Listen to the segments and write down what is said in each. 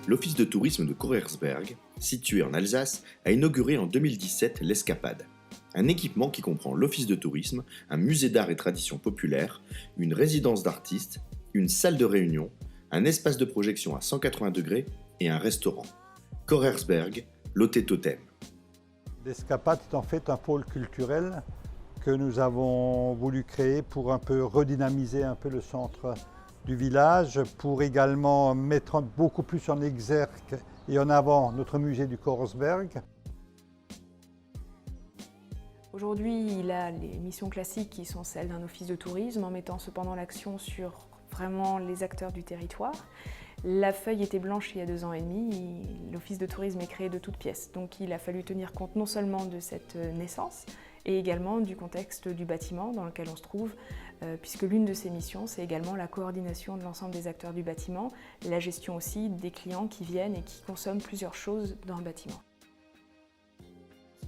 l'Office de tourisme de Korersberg, situé en Alsace, a inauguré en 2017 l'Escapade. Un équipement qui comprend l'office de tourisme, un musée d'art et traditions populaires, une résidence d'artistes, une salle de réunion, un espace de projection à 180 degrés et un restaurant. Korersberg, l'hôtel totem. L'Escapade est en fait un pôle culturel que nous avons voulu créer pour un peu redynamiser un peu le centre du village, pour également mettre beaucoup plus en exergue et en avant notre musée du Korersberg. Aujourd'hui, il a les missions classiques qui sont celles d'un office de tourisme, en mettant cependant l'action sur vraiment les acteurs du territoire. La feuille était blanche il y a 2 ans et demi, l'office de tourisme est créé de toutes pièces. Donc il a fallu tenir compte non seulement de cette naissance, et également du contexte du bâtiment dans lequel on se trouve, puisque l'une de ses missions, c'est également la coordination de l'ensemble des acteurs du bâtiment, la gestion aussi des clients qui viennent et qui consomment plusieurs choses dans le bâtiment.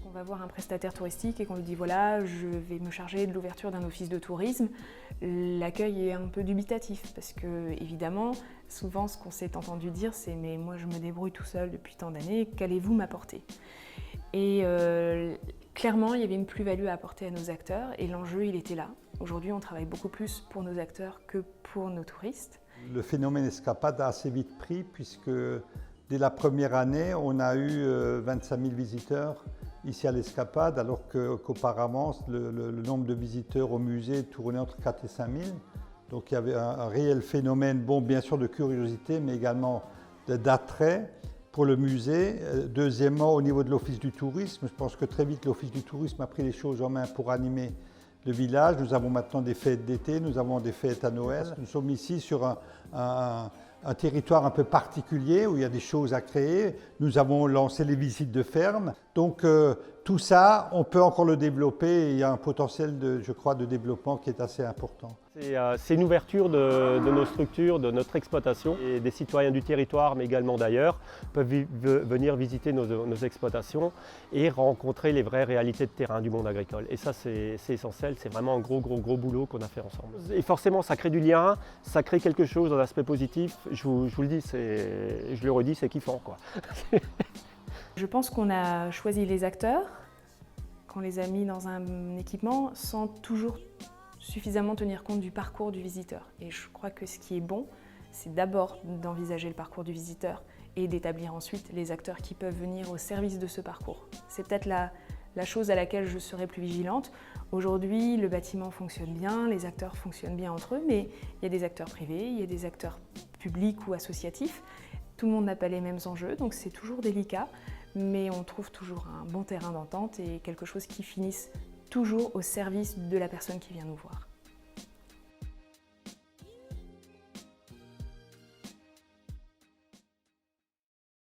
On va voir un prestataire touristique et qu'on lui dit voilà, je vais me charger de l'ouverture d'un office de tourisme, l'accueil est un peu dubitatif parce que évidemment, souvent ce qu'on s'est entendu dire c'est mais moi je me débrouille tout seul depuis tant d'années, qu'allez-vous m'apporter? Et clairement, il y avait une plus-value à apporter à nos acteurs et l'enjeu il était là. Aujourd'hui, on travaille beaucoup plus pour nos acteurs que pour nos touristes. Le phénomène Escapade a assez vite pris puisque dès la première année, on a eu 25 000 visiteurs ici à l'Escapade, alors qu'auparavant, le nombre de visiteurs au musée tournait entre 4 et 5 000. Donc il y avait un réel phénomène, bon, bien sûr de curiosité, mais également d'attrait pour le musée. Deuxièmement, au niveau de l'Office du tourisme, je pense que très vite l'Office du tourisme a pris les choses en main pour animer le village. Nous avons maintenant des fêtes d'été, nous avons des fêtes à Noël. Nous sommes ici sur un territoire un peu particulier où il y a des choses à créer. Nous avons lancé les visites de ferme. Donc tout ça, on peut encore le développer et il y a un potentiel, je crois, de développement qui est assez important. C'est une ouverture de nos structures, de notre exploitation et des citoyens du territoire, mais également d'ailleurs, peuvent venir visiter nos exploitations et rencontrer les vraies réalités de terrain du monde agricole. Et ça, c'est essentiel, c'est vraiment un gros boulot qu'on a fait ensemble. Et forcément, ça crée du lien, ça crée quelque chose d'un aspect positif. Je vous le dis, je le redis, c'est kiffant, quoi. Je pense qu'on a choisi les acteurs, qu'on les a mis dans un équipement sans toujours suffisamment tenir compte du parcours du visiteur. Et je crois que ce qui est bon, c'est d'abord d'envisager le parcours du visiteur et d'établir ensuite les acteurs qui peuvent venir au service de ce parcours. C'est peut-être la chose à laquelle je serai plus vigilante. Aujourd'hui, le bâtiment fonctionne bien, les acteurs fonctionnent bien entre eux, mais il y a des acteurs privés, il y a des acteurs publics ou associatifs. Tout le monde n'a pas les mêmes enjeux, donc c'est toujours délicat, mais on trouve toujours un bon terrain d'entente et quelque chose qui finisse toujours au service de la personne qui vient nous voir.